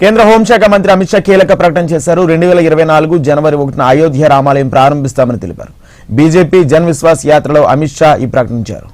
కేంద్ర హోంశాఖ మంత్రి అమిత్ షా కీలక ప్రకటన చేశారు. 2024 జనవరి 1న అయోధ్య రామాలయం ప్రారంభిస్తామని తెలిపారు. బీజేపీ జన్ విశ్వాస్ యాత్రలో అమిత్ షా ఈ ప్రకటించారు.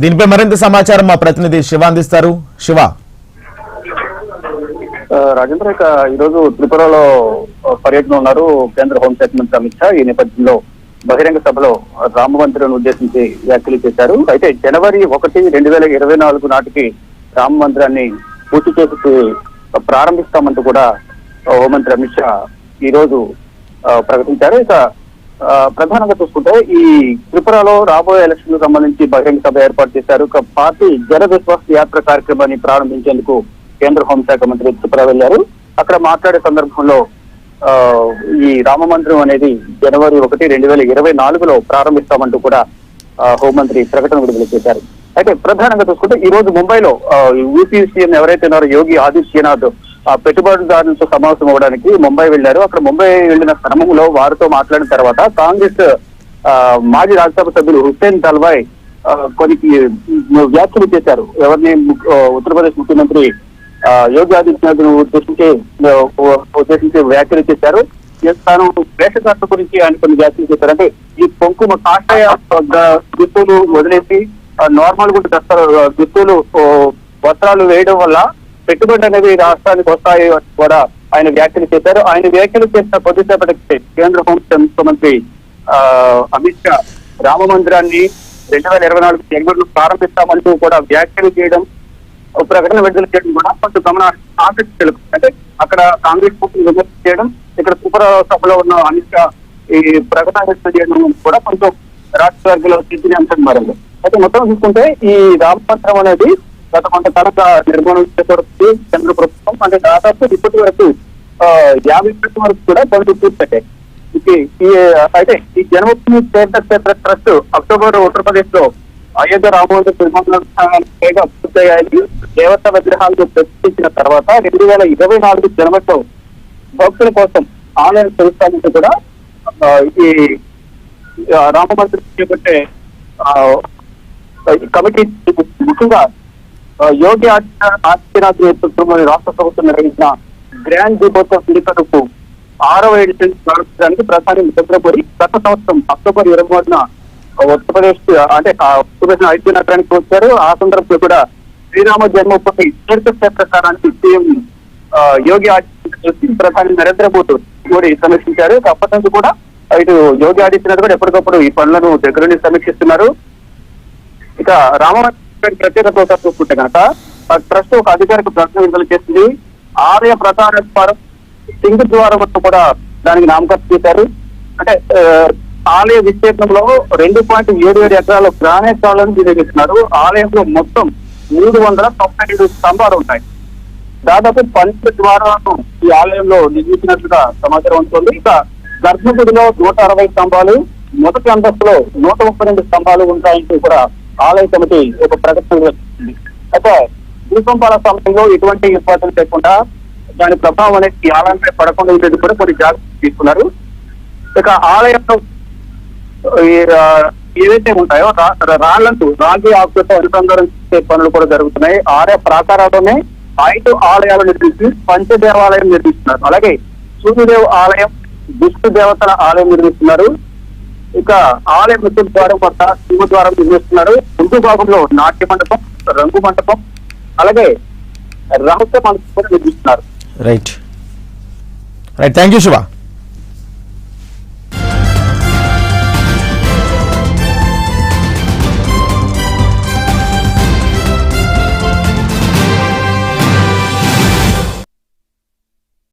దీనిపై మరింత సమాచారం మా ప్రతినిధి శివ అందిస్తారు. శివ, రాజేంద్ర ఈరోజు త్రిపురలో పర్యటన ఉన్నారు కేంద్ర హోంశాఖ మంత్రి అమిత్ షా. ఈ నేపథ్యంలో బహిరంగ సభలో రామ మందిరాన్ని ఉద్దేశించి వ్యాఖ్యలు చేశారు. అయితే జనవరి 1, 2024 నాటికి రామ మందిరాన్ని పూర్తి చేసి ప్రారంభిస్తామంటూ కూడా హోంమంత్రి అమిత్ షా ఈ రోజు ప్రకటించారు. ఇక ప్రధానంగా చూసుకుంటే ఈ త్రిపురలో రాబోయే ఎలక్షన్ సంబంధించి బహిరంగ సభ ఏర్పాటు చేశారు. పార్టీ జన విశ్వాస్ యాత్ర కార్యక్రమాన్ని ప్రారంభించేందుకు కేంద్ర హోంశాఖ మంత్రి త్రిపుర వెళ్లారు. అక్కడ మాట్లాడే సందర్భంలో ఈ రామ మందిరం అనేది జనవరి 1, 2024లో ప్రారంభిస్తామంటూ కూడా హోంమంత్రి ప్రకటన విడుదల చేశారు. అయితే ప్రధానంగా చూసుకుంటే ఈ రోజు ముంబైలో యూపీ సీఎం ఎవరైతే ఉన్నారో యోగి ఆదిత్యనాథ్ పెట్టుబడిదారులతో సమావేశం అవ్వడానికి ముంబై వెళ్లారు. అక్కడ ముంబై వెళ్లిన క్రమంలో వారితో మాట్లాడిన తర్వాత కాంగ్రెస్ మాజీ రాజ్యసభ సభ్యులు హుస్సేన్ దల్వాయ్ కొన్ని వ్యాఖ్యలు చేశారు. ఎవరిని ఉత్తరప్రదేశ్ ముఖ్యమంత్రి యోగి ఆదిత్యనాథ్ ఉద్దేశించి వ్యాఖ్యలు చేశారు. తాను వేషధారణ గురించి ఆయన కొన్ని వ్యాఖ్యలు చేశారు. అంటే ఈ కుంకుమ కాషాయ దుస్తులు వదిలేసి నార్మల్ గా దుస్తులు వస్త్రాలు వేయడం వల్ల పెట్టుబడి అనేవి రాష్ట్రానికి వస్తాయి కూడా ఆయన వ్యాఖ్యలు చేశారు. ఆయన వ్యాఖ్యలు చేసిన కొద్దిసేపటికి కేంద్ర హోంశాఖ మంత్రి అమిత్ షా రామ మందిరాన్ని 2024 జనవరిలో ప్రారంభిస్తామంటూ కూడా వ్యాఖ్యలు చేయడం, ప్రకటన విడుదల చేయడం కూడా కొంచెం ఆసక్తి తెలుపుతుంది. అంటే అక్కడ కాంగ్రెస్ పార్టీని విమర్శ చేయడం, ఇక్కడ త్రిపుర సభలో ఉన్న అమిత్ షా ఈ ప్రకటన విడుదల చేయడం కూడా కొంచెం రాష్ట్ర వర్గంలో చర్చనీయాంశం మారింది. అయితే మొత్తం చూసుకుంటే ఈ రామ మందిరం అనేది గత కొంతకాలంగా నిర్మాణం చేపడుతుంది కేంద్ర ప్రభుత్వం. అంటే దాదాపు ఇప్పటి వరకు 50% వరకు కూడా పనులు పూర్తయ్యాయి. అయితే ఈ జన్మభూమి తీర్థక్షేత్ర ట్రస్ట్ అక్టోబర్ ఉత్తరప్రదేశ్ లో అయోధ్య రామమందిర నిర్మాణాలు పూర్తయ్యాయని దేవతా విగ్రహాలను ప్రతిష్ఠించిన తర్వాత 2024 జనవరిలో భక్తుల కోసం ఆలయం తెలుస్తామంటూ కూడా ఈ రామమందిరం చేపట్టే కమిటీ ముఖ్యంగా యోగి ఆదిత్యనాథ్ నేతృత్వంలోని రాష్ట్ర ప్రభుత్వం నిర్వహించిన గ్రాండ్ దీపోత్సవ వేడుకలకు 6వ ఎడిషన్ ప్రారంభించడానికి ప్రధాని నరేంద్ర మోదీ గత సంవత్సరం అక్టోబర్ 23న ఉత్తరప్రదేశ్ అయోధ్య నగరానికి వచ్చారు. ఆ సందర్భంలో కూడా శ్రీరామ జన్మభూమి తీర్థక్షేత్రానికి సీఎం యోగి ఆదిత్యనాథ్ ప్రధాని నరేంద్ర మోదీ సమీక్షించారు. అప్పటి నుంచి కూడా ఇటు యోగి ఆదిత్యనాథ్ కూడా ఎప్పటికప్పుడు ఈ పనులను దగ్గరుండి సమీక్షిస్తున్నారు. ఇక రామ ప్రత్యేకత చూసుకుంటే కనుక ట్రస్ట్ ఒక అధికారిక ప్రకటన విడుదల చేసింది. ఆలయ ప్రధాన ద్వారం సింగ్ ద్వారం కూడా దానికి నామకరణం చేశారు. అంటే ఆలయ విస్తీర్ణంలో 2.77 ఎకరాల గ్రానైట్ రాళ్లను నిర్మిస్తున్నారు. ఆలయంలో మొత్తం 395 స్తంభాలు ఉంటాయి. దాదాపు 12 ద్వారాలను ఈ ఆలయంలో నిర్మించినట్లుగా సమాచారం ఉంటుంది. ఇక గర్భగుడిలో 160 స్తంభాలు, మొదటి అంతస్తులో 132 స్తంభాలు ఉంటాయంటూ కూడా ఆలయ కమిటీ ఒక ప్రకటన వచ్చింది. అయితే భూకంపాల సమయంలో ఎటువంటి ఇబ్బందులు లేకుండా దాని ప్రభావం అనేది ఈ ఆలయంపై పడకుండా ఉండేది కూడా కొన్ని జాగ్రత్తలు తీసుకున్నారు. ఇక ఆలయంలో ఏవైతే ఉంటాయో రాగి ఆకులతో అనుసంధానం చేసే పనులు కూడా జరుగుతున్నాయి. ఆలయ ప్రాకారాల్లోనే 5 ఆలయాలు నిర్మించి పంచదేవాలయం నిర్మిస్తున్నారు. అలాగే సూర్యదేవ్ ఆలయం, విష్ణు దేవతల ఆలయం నిర్మిస్తున్నారు. ఇక ఆలయ ముఖ్య ద్వారం వద్ద సింహద్వారం నిర్మిస్తున్నారు. ముందు భాగంలో నాట్య మండపం, రంగు మండపం, అలాగే రహస్య మనసు కూడా నిర్మిస్తున్నారు. Right thank you Shiva.